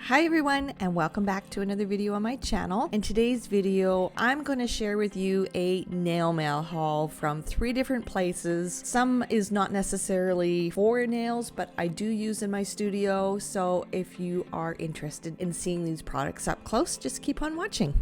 Hi everyone, and welcome back to another video on my channel. In today's video, I'm going to share with you a nail mail haul from 3 different places. Some is not necessarily for nails, but I do use in my studio. So if you are interested in seeing these products up close, just keep on watching.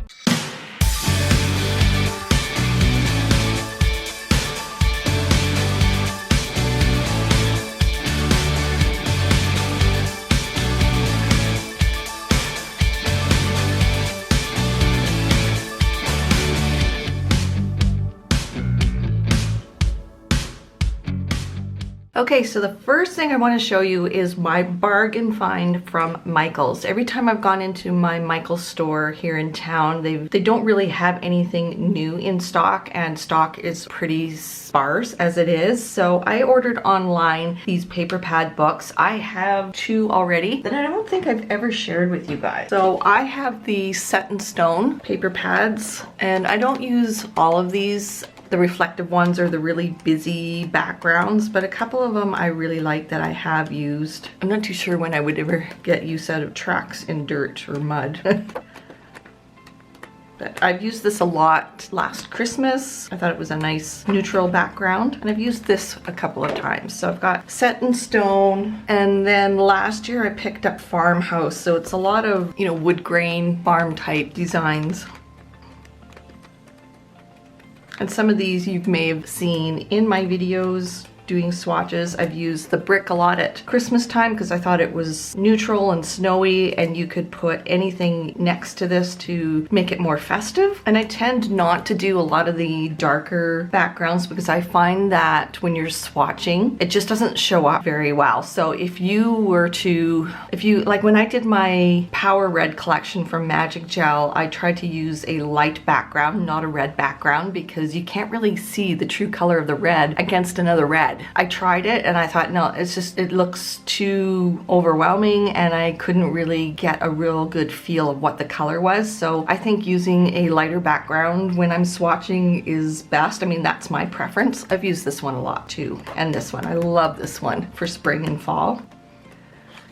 Okay, so the first thing I want to show you is my bargain find from Michael's. Every time I've gone into my Michael's store here in town, they don't really have anything new in stock, and stock is pretty sparse as it is. So I ordered online these paper pad books. I have 2 already that I don't think I've ever shared with you guys. So I have the Set in Stone paper pads, and I don't use all of these. The reflective ones are the really busy backgrounds, but a couple of them I really like that I have used. I'm not too sure when I would ever get use out of tracks in dirt or mud. But I've used this a lot last Christmas. I thought it was a nice neutral background, and I've used this a couple of times. So I've got Set in Stone, and then last year I picked up Farmhouse. So it's a lot of, wood grain farm type designs. And some of these you may have seen in my videos doing swatches. I've used the brick a lot at Christmas time because I thought it was neutral and snowy, and you could put anything next to this to make it more festive. And I tend not to do a lot of the darker backgrounds because I find that when you're swatching, it just doesn't show up very well. So if you like when I did my Power Red collection from Magic Gel, I tried to use a light background, not a red background, because you can't really see the true color of the red against another red. I tried it and I thought, no, it looks too overwhelming, and I couldn't really get a real good feel of what the color was. So I think using a lighter background when I'm swatching is best. I mean, that's my preference. I've used this one a lot too, and this one. I love this one for spring and fall.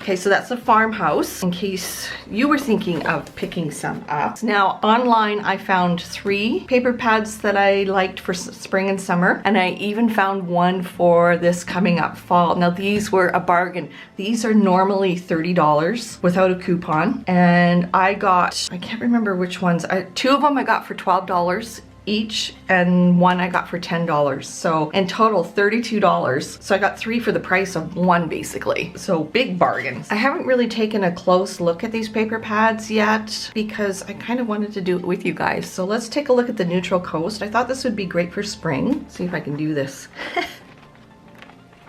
Okay, so that's the Farmhouse, in case you were thinking of picking some up. Now, online I found 3 paper pads that I liked for spring and summer, and I even found one for this coming up fall. Now, these were a bargain. These are normally $30 without a coupon, and I can't remember which ones. 2 of them I got for $12 each, and one I got for $10. So in total $32. So I got 3 for the price of 1 basically. So big bargain. I haven't really taken a close look at these paper pads yet because I kind of wanted to do it with you guys. So let's take a look at the Neutral Coast. I thought this would be great for spring. See if I can do this.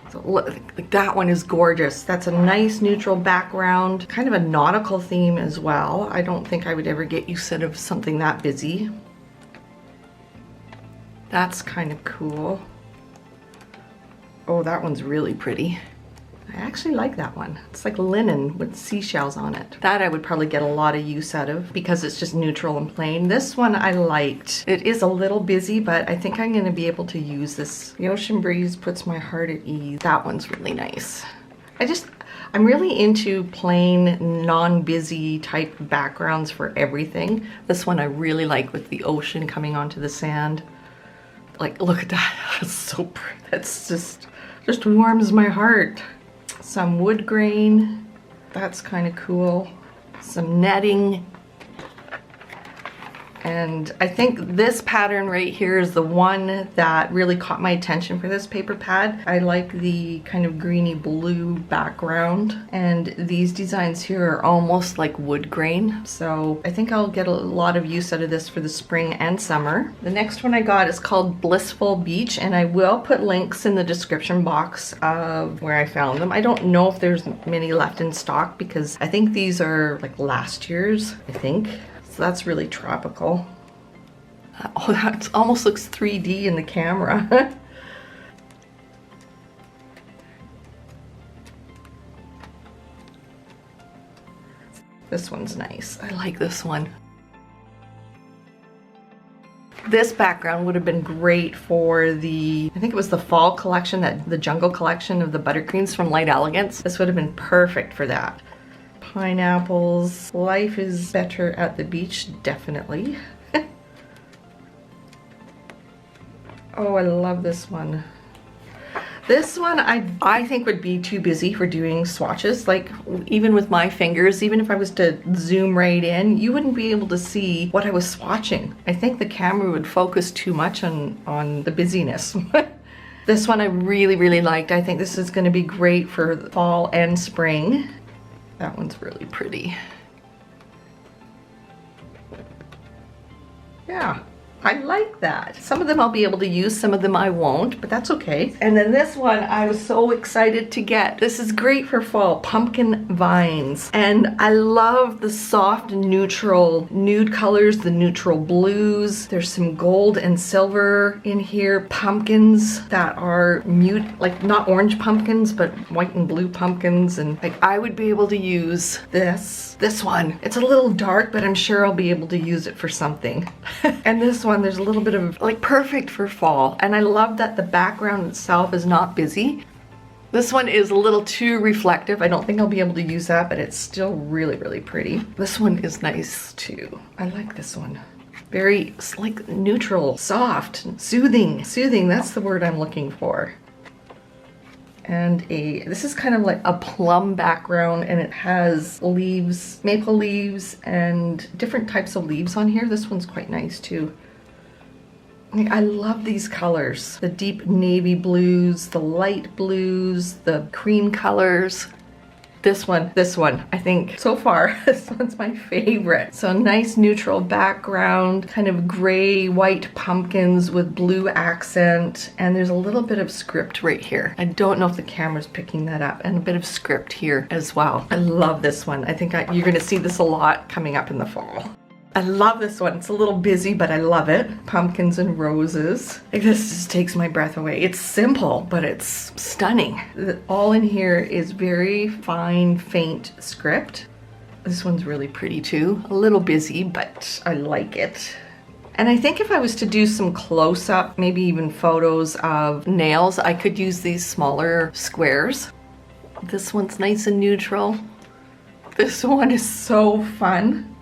So look, like that one is gorgeous. That's a nice neutral background, kind of a nautical theme as well. I don't think I would ever get used to something that busy. That's kind of cool. Oh, that one's really pretty. I actually like that one. It's like linen with seashells on it. That I would probably get a lot of use out of because it's just neutral and plain. This one I liked. It is a little busy, but I think I'm gonna be able to use this. The Ocean Breeze puts my heart at ease. That one's really nice. I'm really into plain, non-busy type backgrounds for everything. This one I really like with the ocean coming onto the sand. Like, look at that. That's so pretty. That's just warms my heart. Some wood grain. That's kind of cool. Some netting. And I think this pattern right here is the one that really caught my attention for this paper pad. I like the kind of greeny blue background, and these designs here are almost like wood grain. So I think I'll get a lot of use out of this for the spring and summer. The next one I got is called Blissful Beach, and I will put links in the description box of where I found them. I don't know if there's many left in stock because I think these are like last year's, I think. So that's really tropical. Oh, that almost looks 3D in the camera. This one's nice. I like this one. This background would have been great for the, I think it was the fall collection, the jungle collection of the buttercreams from Elegance. This would have been perfect for that. pineapples. Life is better at the beach, definitely. Oh, I love this one. This one I think would be too busy for doing swatches. Like, even with my fingers, even if I was to zoom right in, you wouldn't be able to see what I was swatching. I think the camera would focus too much on the busyness. This one I really, really liked. I think this is gonna be great for fall and spring. That one's really pretty. Yeah. I like that. Some of them I'll be able to use, some of them I won't, but that's okay. And then this one I was so excited to get. This is great for fall, pumpkin vines. And I love the soft neutral nude colors, the neutral blues. There's some gold and silver in here. Pumpkins that are mute, like not orange pumpkins, but white and blue pumpkins. And like, I would be able to use this one. It's a little dark, but I'm sure I'll be able to use it for something. And this one, there's a little bit of like perfect for fall. And I love that the background itself is not busy. This one is a little too reflective. I don't think I'll be able to use that, but it's still really, really pretty. This one is nice too. I like this one. Very like neutral, soft, soothing. Soothing, that's the word I'm looking for. And this is kind of like a plum background, and it has leaves, maple leaves, and different types of leaves on here. This one's quite nice too. I love these colors. The deep navy blues, the light blues, the cream colors. This one, I think so far, this one's my favorite. So nice neutral background, kind of gray, white pumpkins with blue accent. And there's a little bit of script right here. I don't know if the camera's picking that up, and a bit of script here as well. I love this one. I think you're gonna see this a lot coming up in the fall. I love this one. It's a little busy, but I love it. Pumpkins and roses. Like, this just takes my breath away. It's simple, but it's stunning. All in here is very fine, faint script. This one's really pretty too. A little busy, but I like it. And I think if I was to do some close-up, maybe even photos of nails, I could use these smaller squares. This one's nice and neutral. This one is so fun.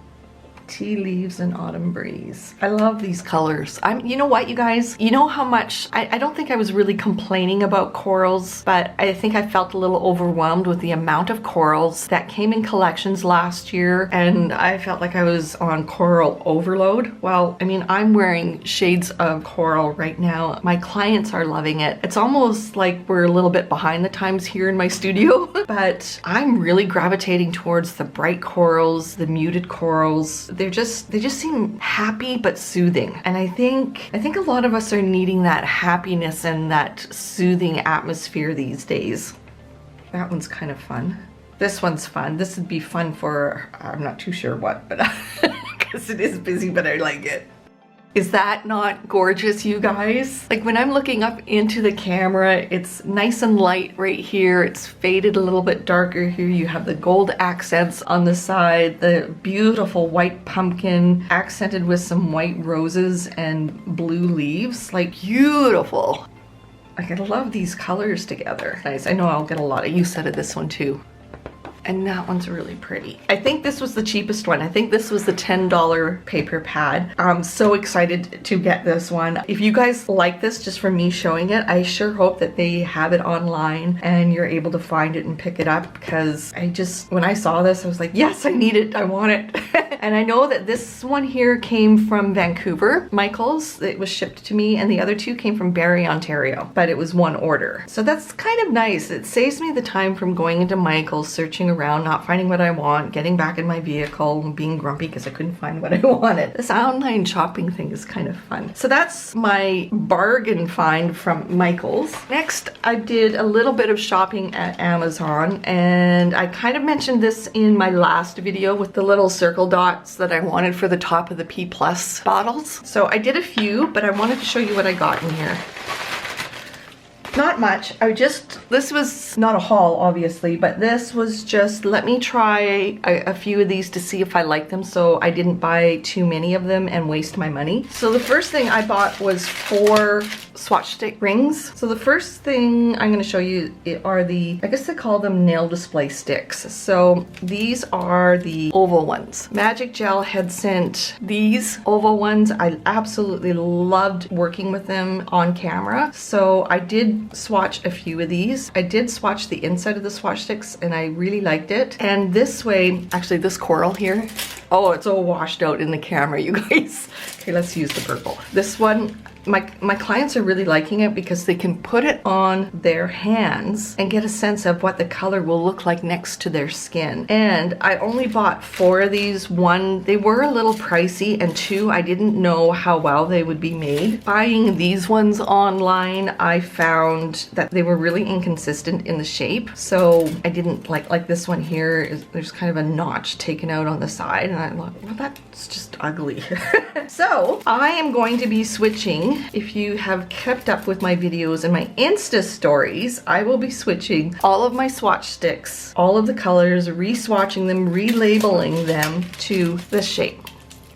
Tea leaves and autumn breeze. I love these colors. You know what, you guys? You know how much, I don't think I was really complaining about corals, but I think I felt a little overwhelmed with the amount of corals that came in collections last year, and I felt like I was on coral overload. Well, I mean, I'm wearing shades of coral right now. My clients are loving it. It's almost like we're a little bit behind the times here in my studio, but I'm really gravitating towards the bright corals, the muted corals. They just seem happy but soothing. And I think a lot of us are needing that happiness and that soothing atmosphere these days. That one's kind of fun. This one's fun. This would be fun for, I'm not too sure what, but because it is busy, but I like it. Is that not gorgeous, you guys? Like, when I'm looking up into the camera, it's nice and light right here. It's faded a little bit darker here. You have the gold accents on the side, the beautiful white pumpkin accented with some white roses and blue leaves. Like, beautiful. Like, I love these colors together. Nice. I know I'll get a lot of use out of this one too. And that one's really pretty. I think this was the cheapest one. I think this was the $10 paper pad. I'm so excited to get this one. If you guys like this just from me showing it, I sure hope that they have it online and you're able to find it and pick it up, because when I saw this, I was like, yes, I need it, I want it. And I know that this one here came from Vancouver, Michael's. It was shipped to me, and the other two came from Barrie, Ontario, but it was one order. So that's kind of nice. It saves me the time from going into Michael's, searching around, not finding what I want, getting back in my vehicle and being grumpy because I couldn't find what I wanted. This online shopping thing is kind of fun. So that's my bargain find from Michael's. Next, I did a little bit of shopping at Amazon, and I kind of mentioned this in my last video with the little circle dots that I wanted for the top of the P+ bottles. So I did a few, but I wanted to show you what I got in here. not much. This was not a haul obviously, but this was just, let me try a few of these to see if I like them, so I didn't buy too many of them and waste my money. So the first thing I bought was 4 swatch stick rings. So the first thing I'm going to show you are the, I guess they call them nail display sticks. So these are the oval ones. Magic Gel had sent these oval ones. I absolutely loved working with them on camera. So I did swatch a few of these. I did swatch the inside of the swatch sticks and I really liked it. And this way, actually this coral here, oh, it's all washed out in the camera, you guys. Okay, let's use the purple. This one, my clients are really liking it because they can put it on their hands and get a sense of what the color will look like next to their skin. And I only bought 4 of these. 1, they were a little pricey, and 2, I didn't know how well they would be made. Buying these ones online, I found that they were really inconsistent in the shape. So I didn't like this one here, there's kind of a notch taken out on the side, and I thought, well, that's just ugly. So I am going to be switching. If you have kept up with my videos and my Insta stories, I will be switching all of my swatch sticks, all of the colors, re-swatching them, relabeling them to this shape.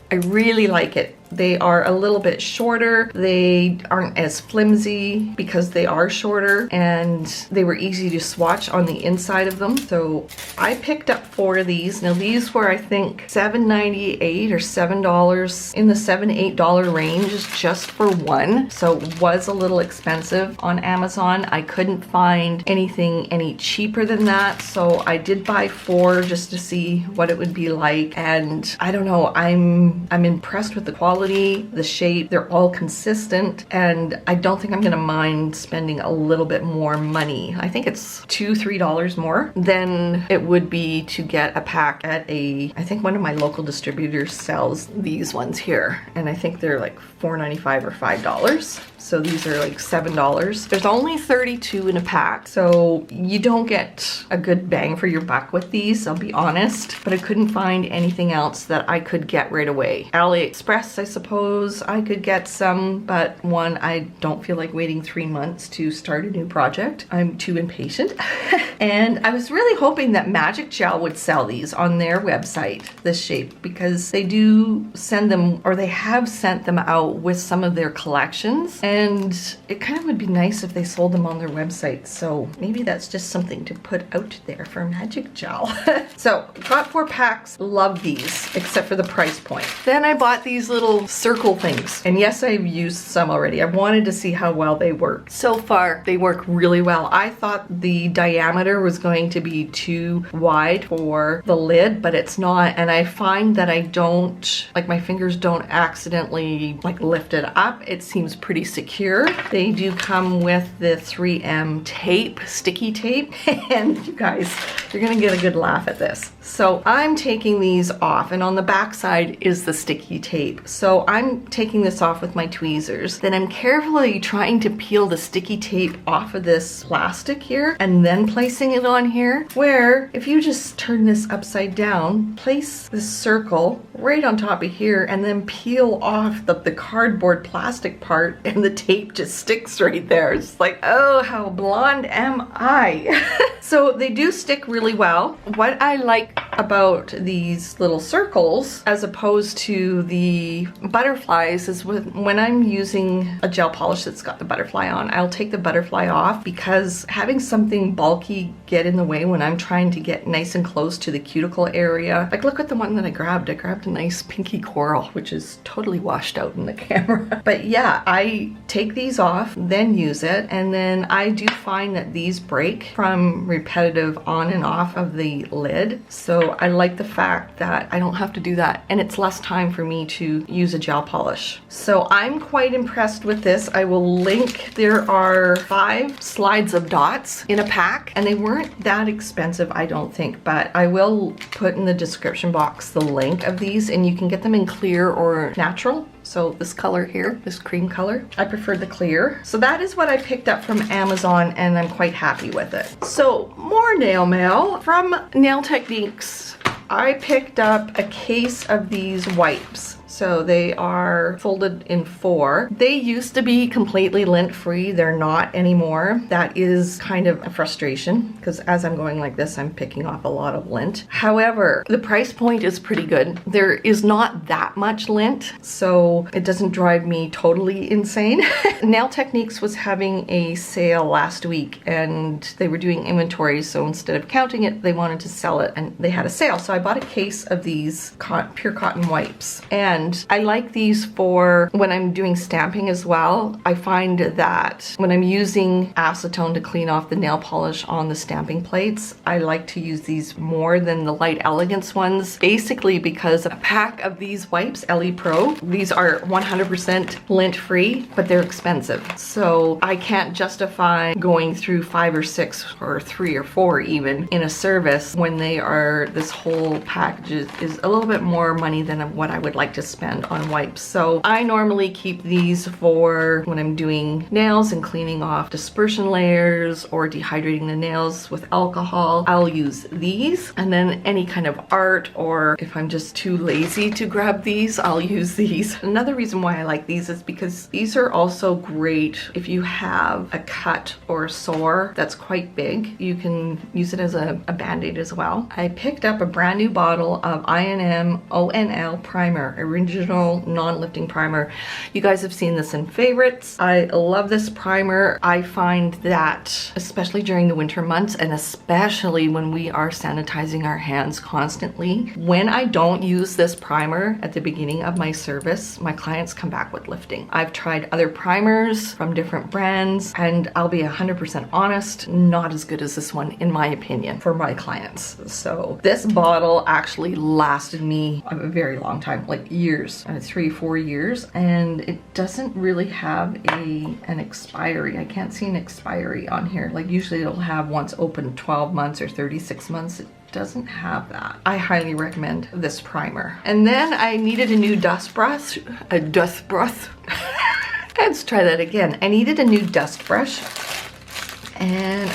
I really like it. They are a little bit shorter. They aren't as flimsy because they are shorter, and they were easy to swatch on the inside of them. So I picked up 4 of these. Now these were, I think, $7.98 or $7, in the $7-8 range just for one. So it was a little expensive on Amazon. I couldn't find anything any cheaper than that. So I did buy 4 just to see what it would be like. And I don't know, I'm impressed with the quality, the shape. They're all consistent, and I don't think I'm gonna mind spending a little bit more money. I think it's $2-3 more than it would be to get a pack at I think one of my local distributors sells these ones here, and I think they're like $4.95 or $5. So these are like $7. There's only 32 in a pack, so you don't get a good bang for your buck with these, I'll be honest. But I couldn't find anything else that I could get right away. AliExpress, I suppose I could get some, but one, I don't feel like waiting 3 months to start a new project. I'm too impatient. And I was really hoping that Magic Gel would sell these on their website, this shape, because they do send them, or they have sent them out with some of their collections. And it kind of would be nice if they sold them on their website. So maybe that's just something to put out there for Magic Gel. So got 4 packs, love these, except for the price point. Then I bought these little circle things. And yes, I've used some already. I wanted to see how well they work. So far, they work really well. I thought the diameter was going to be too wide for the lid, but it's not. And I find that I don't, like my fingers don't accidentally like lift it up. It seems pretty secure. They do come with the 3M tape, sticky tape, and you guys, you're gonna get a good laugh at this. So I'm taking these off, and on the back side is the sticky tape. So I'm taking this off with my tweezers. Then I'm carefully trying to peel the sticky tape off of this plastic here and then placing it on here, where if you just turn this upside down, place this circle right on top of here and then peel off the cardboard plastic part, and the tape just sticks right there. It's like, oh, how blonde am I? So they do stick really well. What I like about these little circles as opposed to the butterflies is when I'm using a gel polish that's got the butterfly on, I'll take the butterfly off, because having something bulky get in the way when I'm trying to get nice and close to the cuticle area. Like look at the one that I grabbed. I grabbed a nice pinky coral, which is totally washed out in the camera. But yeah, I take these off, then use it, and then I do find that these break from repetitive on and off of the lid. So I like the fact that I don't have to do that, and it's less time for me to use a gel polish. So I'm quite impressed with this. I will link, there are 5 slides of dots in a pack, and they weren't that expensive, I don't think, but I will put in the description box the link of these, and you can get them in clear or natural. So this color here, this cream color, I prefer the clear. So that is what I picked up from Amazon, and I'm quite happy with it. So more nail mail from Nail Techniques. I picked up a case of these wipes. So they are folded in 4. They used to be completely lint free. They're not anymore. That is kind of a frustration because as I'm going like this, I'm picking off a lot of lint. However, the price point is pretty good. There is not that much lint, so it doesn't drive me totally insane. Nail Techniques was having a sale last week and they were doing inventory, so instead of counting it, they wanted to sell it and they had a sale. So I bought a case of these pure cotton wipes, and I like these for when I'm doing stamping as well. I find that when I'm using acetone to clean off the nail polish on the stamping plates, I like to use these more than the light Elegance ones, basically because a pack of these wipes, LE Pro, these are 100% lint free, but they're expensive. So I can't justify going through 5 or 6 or 3 or 4 even in a service when they are, this whole package is a little bit more money than what I would like to spend on wipes. So I normally keep these for when I'm doing nails and cleaning off dispersion layers or dehydrating the nails with alcohol. I'll use these, and then any kind of art, or if I'm just too lazy to grab these, I'll use these. Another reason why I like these is because these are also great if you have a cut or a sore that's quite big. You can use it as a band-aid as well. I picked up a brand new bottle of INM O.N.L Primer, original non-lifting primer. You guys have seen this in favorites. I love this primer. I find that especially during the winter months, and especially when we are sanitizing our hands constantly, when I don't use this primer at the beginning of my service, my clients come back with lifting. I've tried other primers from different brands, and I'll be 100% honest, not as good as this one in my opinion for my clients. So this bottle actually lasted me a very long time, like years, 3-4 years, and it doesn't really have an expiry. I can't see an expiry on here. Like usually it'll have once open 12 months or 36 months. It doesn't have that. I highly recommend this primer. And then I needed a new dust brush. Let's try that again. I needed a new dust brush, and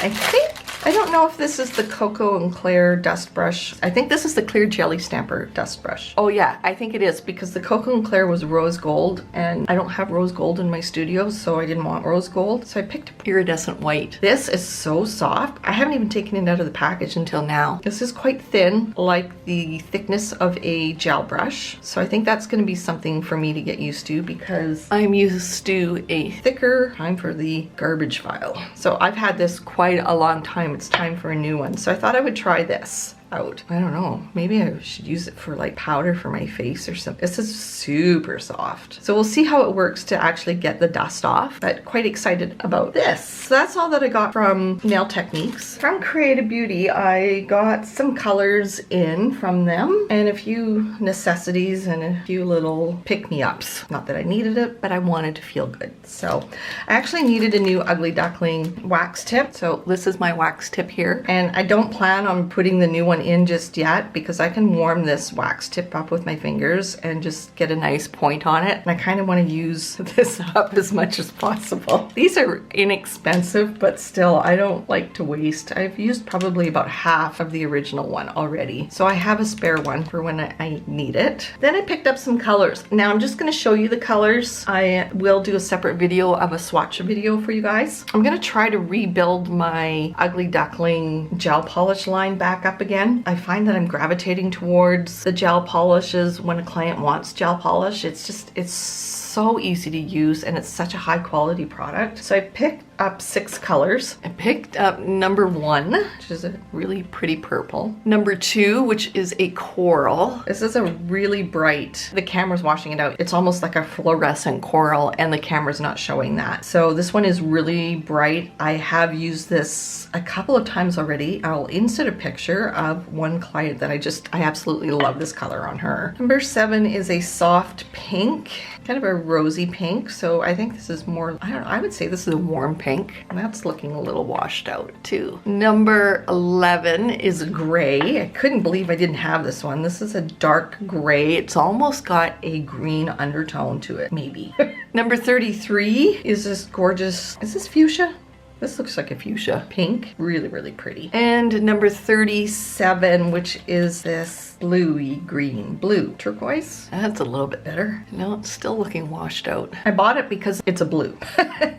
I don't know if this is the Coco and Claire dust brush. I think this is the Clear Jelly Stamper dust brush. Oh yeah, I think it is, because the Coco and Claire was rose gold, and I don't have rose gold in my studio, so I didn't want rose gold. So I picked up iridescent white. This is so soft. I haven't even taken it out of the package until now. This is quite thin, like the thickness of a gel brush. So I think that's gonna be something for me to get used to, because I'm used to a thicker. Time for the garbage file. So I've had this quite a long time. It's time for a new one. So I thought I would try this out. I don't know, maybe I should use it for like powder for my face or something. This is super soft. So we'll see how it works to actually get the dust off, but quite excited about this. So that's all that I got from Nail Techniques. From Creata Beauty, I got some colors in from them and a few necessities and a few little pick-me-ups. Not that I needed it, but I wanted to feel good. So I actually needed a new Ugly Duckling wax tip. So this is my wax tip here, and I don't plan on putting the new one in just yet because I can warm this wax tip up with my fingers and just get a nice point on it. And I kind of want to use this up as much as possible. These are inexpensive, but still I don't like to waste. I've used probably about half of the original one already. So I have a spare one for when I need it. Then I picked up some colors. Now I'm just going to show you the colors. I will do a separate video of a swatch video for you guys. I'm going to try to rebuild my Ugly Duckling gel polish line back up again. I find that I'm gravitating towards the gel polishes when a client wants gel polish. It's so easy to use and it's such a high quality product. So I picked up 6 colors. I picked up number 1, which is a really pretty purple. Number 2, which is a coral. This is a really bright, the camera's washing it out. It's almost like a fluorescent coral and the camera's not showing that. So this one is really bright. I have used this a couple of times already. I'll insert a picture of one client that I absolutely love this color on her. Number 7 is a soft pink, kind of a rosy pink. So I think this is more, I don't know, I would say this is a warm pink. And that's looking a little washed out too. Number 11 is gray. I couldn't believe I didn't have this one. This is a dark gray. It's almost got a green undertone to it, maybe. Number 33 is this gorgeous, is this fuchsia? This looks like a fuchsia pink. Really, really pretty. And number 37, which is this nice bluey green. Blue. Turquoise? That's a little bit better. No, it's still looking washed out. I bought it because it's a blue.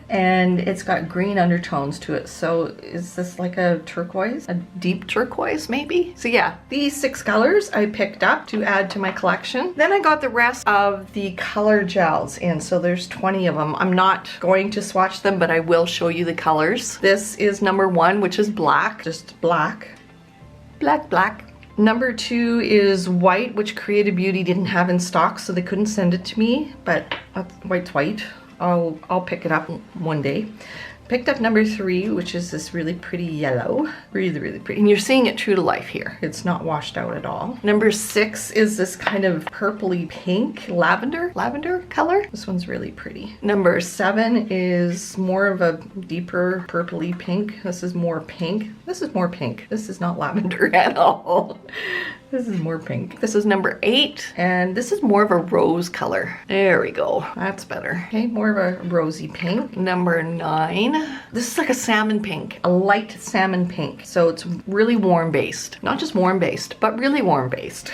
And it's got green undertones to it. So is this like a turquoise? A deep turquoise maybe? So yeah, these 6 colors I picked up to add to my collection. Then I got the rest of the color gels in. So there's 20 of them. I'm not going to swatch them, but I will show you the colors. This is number 1, which is black. Just black. Black, black. Number 2 is white, which Creata Beauty didn't have in stock, so they couldn't send it to me, but white's white. I'll pick it up one day. Picked up number 3, which is this really pretty yellow. Really, really pretty. And you're seeing it true to life here. It's not washed out at all. Number 6 is this kind of purpley pink lavender color. This one's really pretty. Number 7 is more of a deeper purpley pink. This is more pink. This is more pink. This is not lavender at all. This is more pink. This is number 8, and this is more of a rose color. There we go. That's better. Okay, more of a rosy pink. Number 9. This is like a salmon pink, a light salmon pink. So it's really warm based. Not just warm based, but really warm based.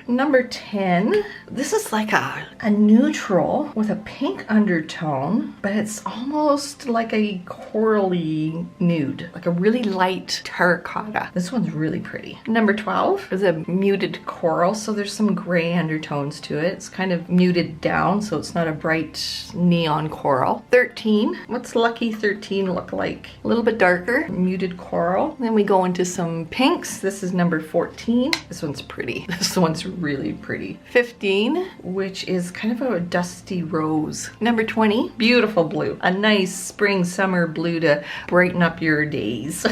Number 10, this is like a neutral with a pink undertone, but it's almost like a corally nude, like a really light terracotta. This one's really pretty. Number 12 is a muted coral, so there's some gray undertones to it. It's kind of muted down, so it's not a bright neon coral. 13, what's Lucky 13 look like? A little bit darker, muted coral. Then we go into some pinks. This is number 14. This one's pretty. This one's really pretty. 15, which is kind of a dusty rose. Number 20, beautiful blue. A nice spring summer blue to brighten up your days.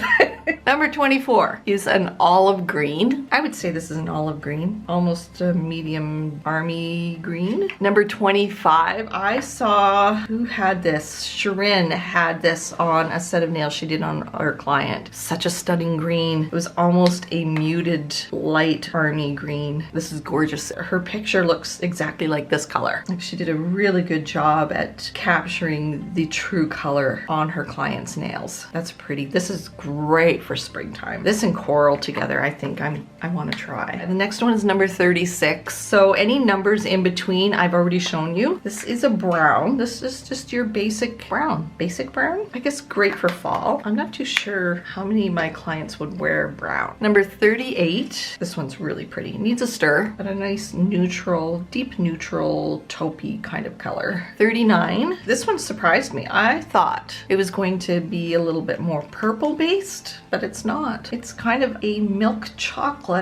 Number 24 is an olive green. I would say this is an olive green, almost a medium army green. Number 25, I saw, who had this? Shirin had this on a set of nails she did on our client. Such a stunning green. It was almost a muted light army green. This is gorgeous. Her picture looks exactly like this color. Like she did a really good job at capturing the true color on her client's nails. That's pretty. This is great for springtime. This and coral together, I think I want to try. The next one is number 36. So any numbers in between, I've already shown you. This is a brown. This is just your basic brown. Basic brown? I guess great for fall. I'm not too sure how many of my clients would wear brown. Number 38. This one's really pretty. It needs a stir, but a nice neutral, deep neutral, taupey kind of color. 39. This one surprised me. I thought it was going to be a little bit more purple based, but it's not. It's kind of a milk chocolate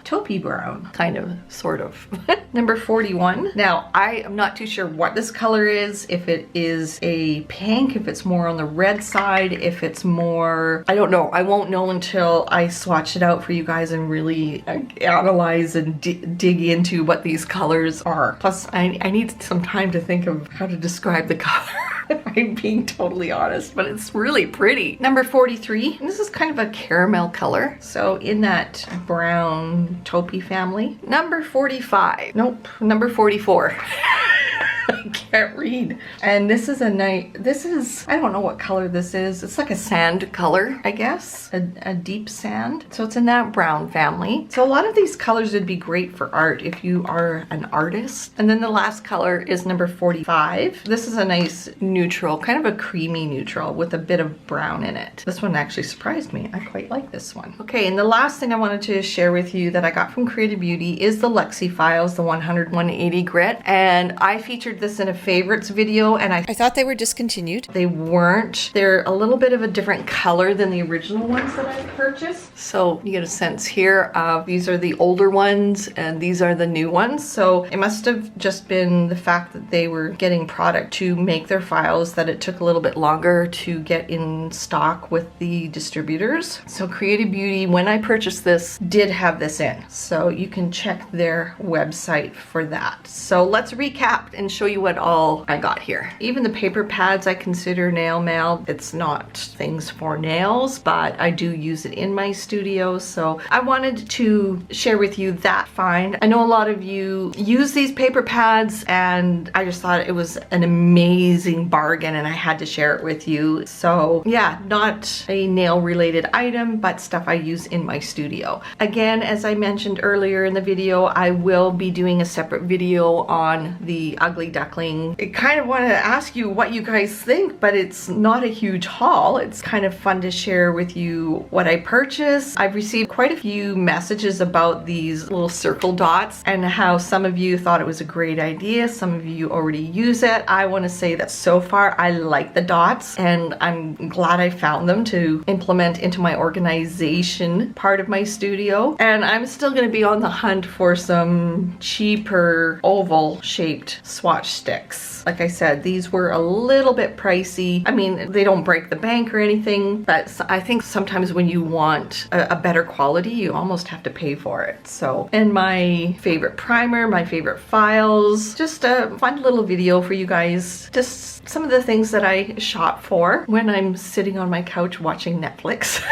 taupey brown. Kind of, sort of. Number 41. Now, I am not too sure what this color is, if it is a pink, if it's more on the red side, if it's more, I don't know. I won't know until I swatch it out for you guys and really analyze and dig into what these colors are. Plus, I need some time to think of how to describe the color. I'm being totally honest, but it's really pretty. Number 43, and this is kind of a caramel color. So in that brown taupey family. Number 45, nope, number 44. I can't read. And this is I don't know what color this is. It's like a sand color, I guess. A deep sand. So it's in that brown family. So a lot of these colors would be great for art if you are an artist. And then the last color is number 45. This is a nice neutral, kind of a creamy neutral with a bit of brown in it. This one actually surprised me. I quite like this one. Okay, and the last thing I wanted to share with you that I got from Creata Beauty is the Lexy files, the 100-180 grit. And I featured this in a favorites video, and I thought they were discontinued. They weren't. They're a little bit of a different color than the original ones that I purchased. So you get a sense here of these are the older ones and these are the new ones. So it must have just been the fact that they were getting product to make their files that it took a little bit longer to get in stock with the distributors. So Creata Beauty, when I purchased this, did have this in. So you can check their website for that. So let's recap and show you what all all I got here. Even the paper pads I consider nail mail. It's not things for nails, but I do use it in my studio. So I wanted to share with you that find. I know a lot of you use these paper pads, and I just thought it was an amazing bargain and I had to share it with you. So yeah, not a nail related item, but stuff I use in my studio. Again, as I mentioned earlier in the video, I will be doing a separate video on the Ugly Duckling. I kind of want to ask you what you guys think, but it's not a huge haul. It's kind of fun to share with you what I purchased. I've received quite a few messages about these little circle dots and how some of you thought it was a great idea. Some of you already use it. I want to say that so far I like the dots, and I'm glad I found them to implement into my organization part of my studio. And I'm still going to be on the hunt for some cheaper oval shaped swatch sticks. Like I said, these were a little bit pricey. I mean, they don't break the bank or anything, but I think sometimes when you want a better quality, you almost have to pay for it. So, and my favorite primer, my favorite files, just a fun little video for you guys. Just some of the things that I shop for when I'm sitting on my couch watching Netflix.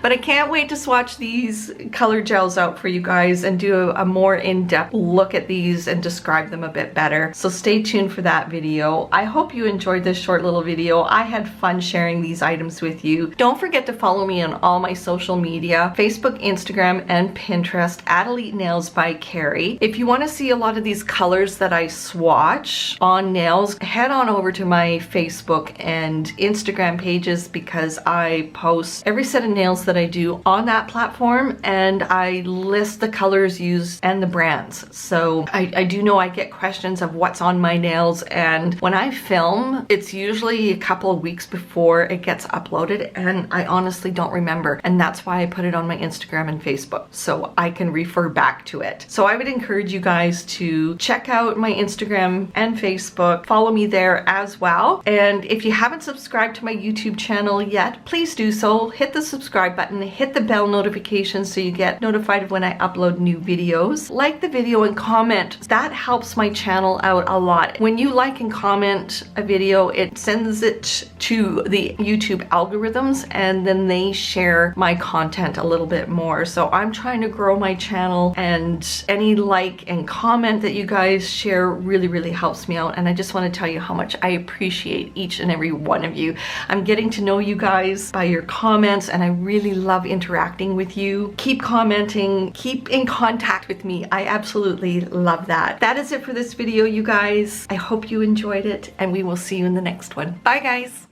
But I can't wait to swatch these color gels out for you guys and do a more in-depth look at these and describe them a bit better. So stay tuned for that video. I hope you enjoyed this short little video. I had fun sharing these items with you. Don't forget to follow me on all my social media, Facebook, Instagram, and Pinterest at Elite Nails by Carrie. If you want to see a lot of these colors that I swatch on nails, head on over to my Facebook and Instagram pages, because I post every set of nails that I do on that platform, and I list the colors used and the brands. So I do know I get questions of what's on my nails, and when I film, it's usually a couple of weeks before it gets uploaded, and I honestly don't remember, and that's why I put it on my Instagram and Facebook, so I can refer back to it. So I would encourage you guys to check out my Instagram and Facebook, follow me there as well, and if you haven't subscribed to my YouTube channel yet, please do so. Hit the subscribe button, hit the bell notification so you get notified of when I upload new videos. Like the video and comment. That helps my channel out a lot. When you like and comment a video, it sends it to the YouTube algorithms, and then they share my content a little bit more. So I'm trying to grow my channel, and any like and comment that you guys share really helps me out, and I just want to tell you how much I appreciate each and every one of you. I'm getting to know you guys by your comments, and I really love interacting with you. Keep commenting, keep in contact with me. I absolutely love that. That is it for this video, you guys. I hope you enjoyed it, and we will see you in the next one. Bye, guys.